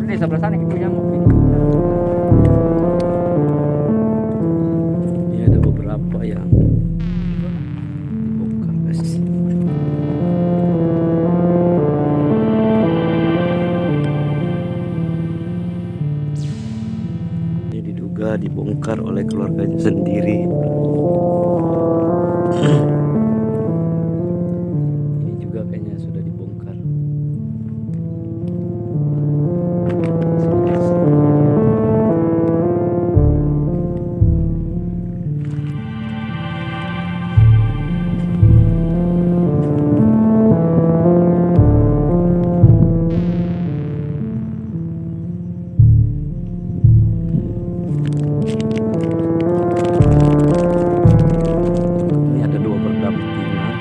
Di sebelah sana gitu ya mungkin. Ini ada beberapa yang dibongkar guys. Ini diduga dibongkar oleh keluarganya sendiri. Ini juga kayaknya sudah dibongkar. Ini ada dua berdampingan.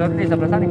Di sebelah sana